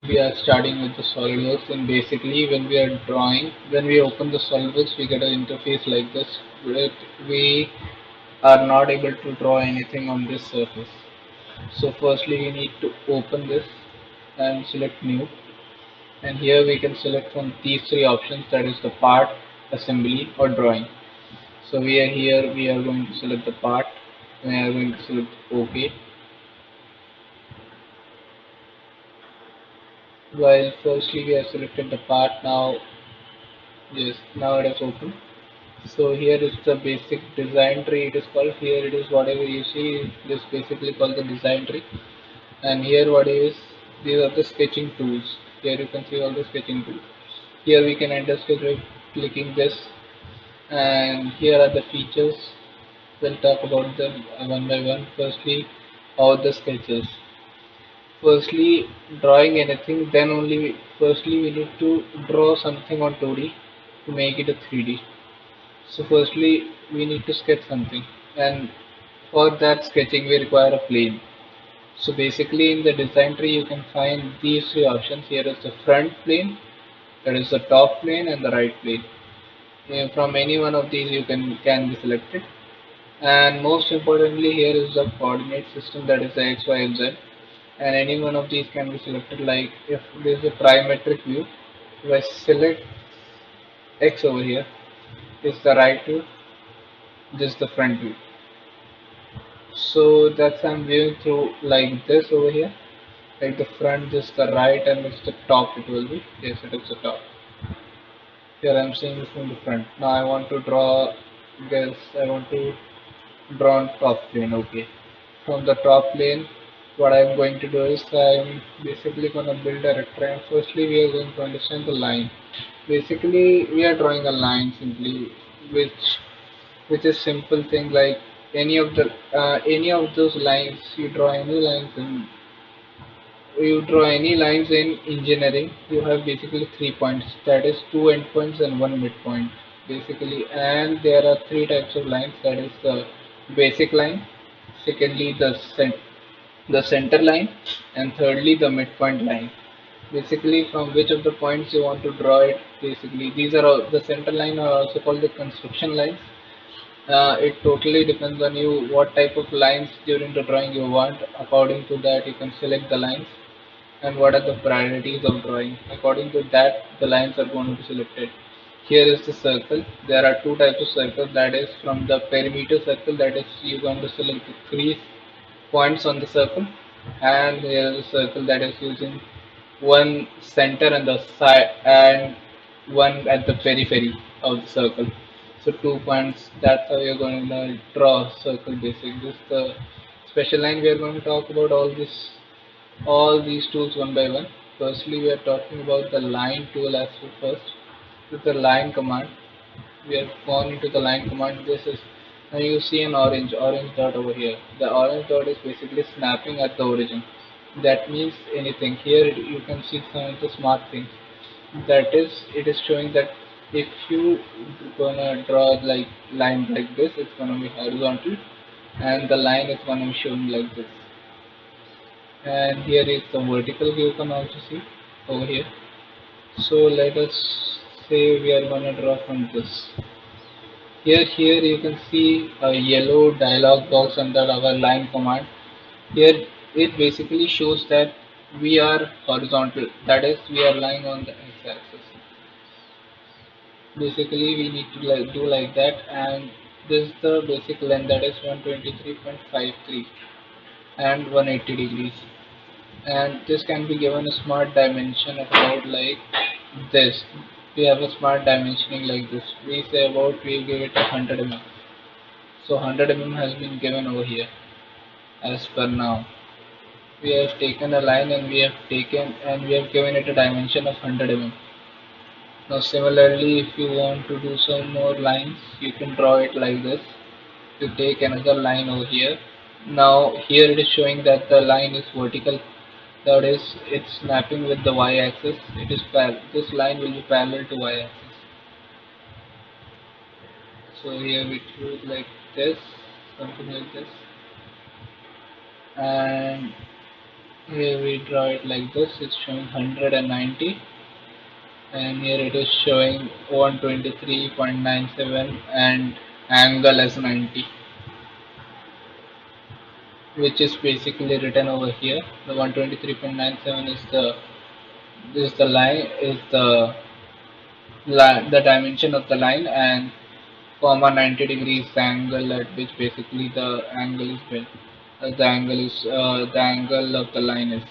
We are starting with the SolidWorks, and basically when we are drawing, when we open the SolidWorks, we get an interface like this. We are not able to draw anything on this surface. So firstly we need to open this and select new, and here we can select from these three options, that is the part, assembly or drawing. So we are here, we are going to select the part, we are going to select OK. While firstly we have selected the part, now yes, now it is open. So here is the basic design tree, it is called. Here it is whatever you see, this basically called the design tree. And here what is, these are the sketching tools. Here you can see all the sketching tools. Here we can enter sketch by clicking this, and here are the features. We'll talk about them one by one. Firstly, how the sketches. Firstly, drawing anything, then only firstly we need to draw something on 2D to make it a 3D. So firstly we need to sketch something, and for that sketching we require a plane. So basically in the design tree you can find these three options. Here is the front plane, that is the top plane, and the right plane. From any one of these you can be selected. And most importantly here is the coordinate system, that is the X, Y, and Z. And any one of these can be selected. Like if there is a trimetric view, if I select X over here, is the right view, this is the front view. So that's I'm viewing through like this over here. Like the front, this the right, and it's the top it will be. Yes, it is the top. Here I'm seeing this from the front. Now I want to draw this, I want to draw on top plane. Okay. From the top plane, what I'm going to do is I'm basically going to build a rectangle. Firstly, we are going to understand the line. Basically, we are drawing a line simply, which is simple thing like any of those lines. You draw any lines in, you draw any lines in engineering, you have basically 3 points, that is two endpoints and one midpoint basically. And there are three types of lines, that is the basic line, secondly the center line, and thirdly the midpoint line. Basically from which of the points you want to draw it. Basically these are all, the center line are also called the construction lines. It totally depends on you what type of lines during the drawing you want. According to that you can select the lines, and what are the priorities of drawing. According to that, the lines are going to be selected. Here is the circle. There are two types of circles. That is from the perimeter circle. That is you're going to select the three points on the circle, and here is a circle that is using one center and the side and one at the periphery of the circle. So 2 points. That's how you're going to draw a circle. Basic. This is the special line. We are going to talk about all these tools one by one. Firstly, we are talking about the line tool as well first. With the line command, we have gone into the line command. This is, now you see an orange dot over here. The orange dot is basically snapping at the origin. That means anything. Here you can see some of the smart things. That is, it is showing that if you gonna draw like line like this, it's gonna be horizontal, and the line is gonna be shown like this. And here is the vertical view, you can also see over here. So let us say we are going to draw from this. Here you can see a yellow dialog box under our line command. Here it basically shows that we are horizontal, that is we are lying on the x-axis. Basically we need to do like that, and this is the basic length, that is 123.53 and 180 degrees. And this can be given a smart dimension of about like this. We have a smart dimensioning like this. We say about, we give it 100 mm. So 100 mm has been given over here as per now. We have taken a line and we have given it a dimension of 100 mm. Now similarly, if you want to do some more lines, you can draw it like this. You take another line over here. Now here it is showing that the line is vertical, that is it's snapping with the y-axis. It is this line will be parallel to y-axis. So here we choose like this, something like this, and Here we draw it like this. It's showing 190, and here it is showing 123.97 and angle as 90, which is basically written over here. The 123.97 is the line is the dimension of the line, and comma 90 degrees angle at which basically the angle is bent. The angle of the line is.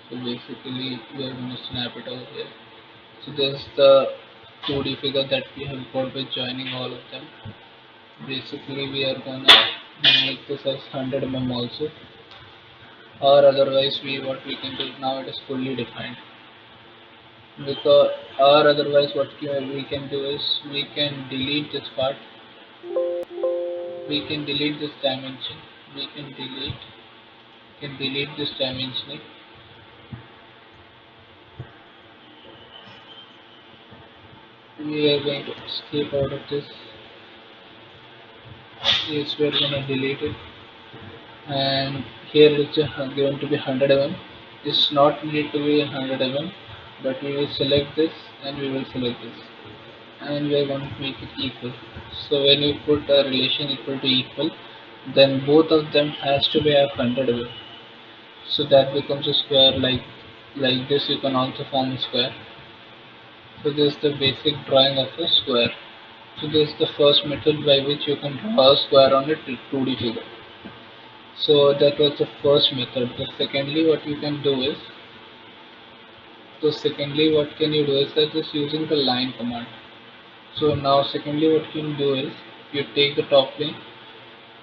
So basically we are going to snap it over here. So this is the 2D figure that we have got by joining all of them. Basically we are gonna make this as 100 mm also, or otherwise what we can do now, it is fully defined. Because or otherwise what we can do is we can delete this part, we can delete this dimension, we can delete this dimensioning. We are going to escape out of this. Yes, we are going to delete it, and here it's going to be 100 mm. It's not need to be 100 mm, but we will select this and we will select this, and we are going to make it equal. So when you put a relation equal to equal, then both of them has to be at 100 mm. So that becomes a square. Like this you can also form a square. So this is the basic drawing of a square. So this is the first method by which you can draw a square on a 2D figure. So that was the first method. Secondly what can you do is that just using the line command. So now secondly what you can do is you take the top plane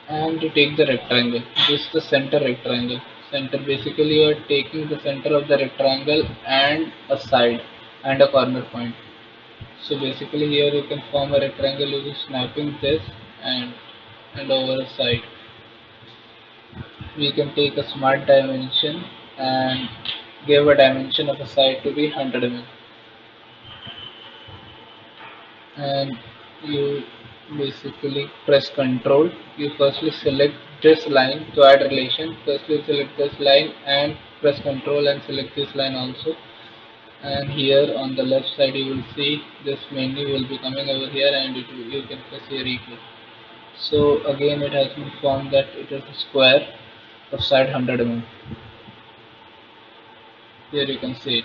and you take the rectangle. This is the center rectangle. Center, basically you are taking the center of the rectangle and a side and a corner point. So basically here you can form a rectangle using snapping this and over a side. We can take a smart dimension and give a dimension of a side to be 100 mm, and you basically press control. You firstly select this line to add relation. Firstly select this line and press control and select this line also, and here on the left side you will see this menu will be coming over here, and you can press here equal. So again it has been formed that it is a square of side 100 mm. Here you can see it.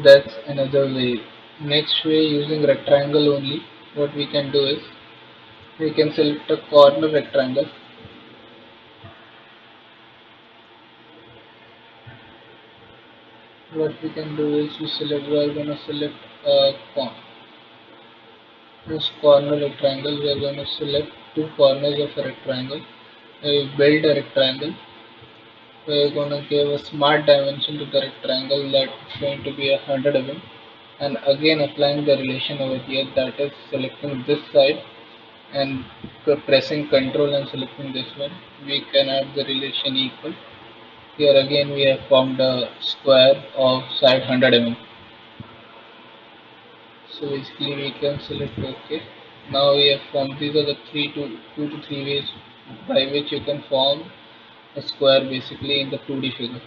That's another way. Next way, using rectangle only, what we can do is we can select a corner rectangle. What we can do is we are going to select a this corner rectangle. We are going to select two corners of a rectangle. We build a rectangle. We are going to give a smart dimension to the rectangle that's going to be 100 mm, and again applying the relation over here, that is selecting this side and pressing control and selecting this one, we can add the relation equal. Here again we have formed a square of side 100 mm. So basically we can select OK. Now we have formed, these are the two to three ways by which you can form a square basically in the 2D figure.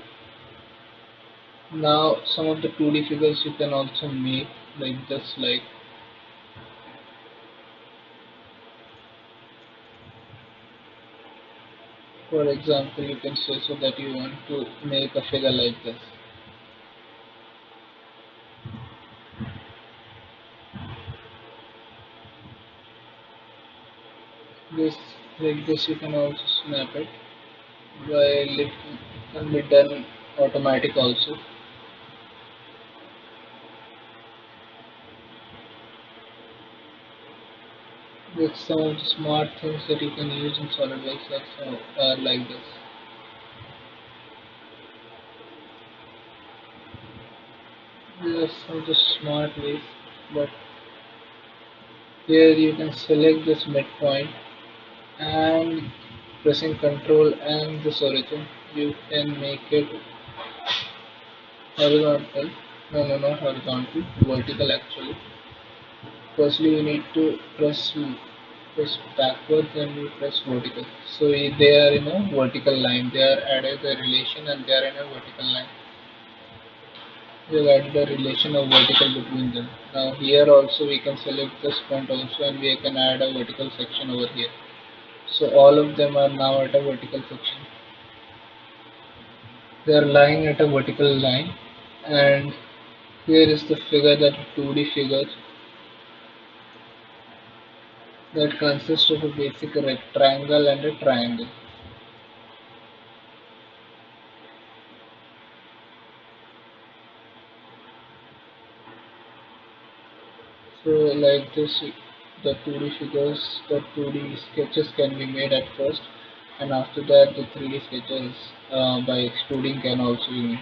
Now some of the 2D figures you can also make like this, like for example you can say so that you want to make a figure like this. This like this you can also snap it while it can be done automatic also. With some of the smart things that you can use in SolidWorks are like this. These are some of the smart ways, but here you can select this midpoint and pressing control and this origin you can make it horizontal. No, not horizontal, vertical actually. Firstly you need to press press backwards and we press vertical. So they are in a vertical line. They are added a relation and they are in a vertical line. We have added a relation of vertical between them. Now here also we can select this front also and we can add a vertical section over here. So all of them are now at a vertical section. They are lying at a vertical line, and here is the figure, that 2D figure that consists of a basic rectangle and a triangle. So like this, the 2D figures, the 2D sketches can be made at first, and after that the 3D sketches by extruding can also be made.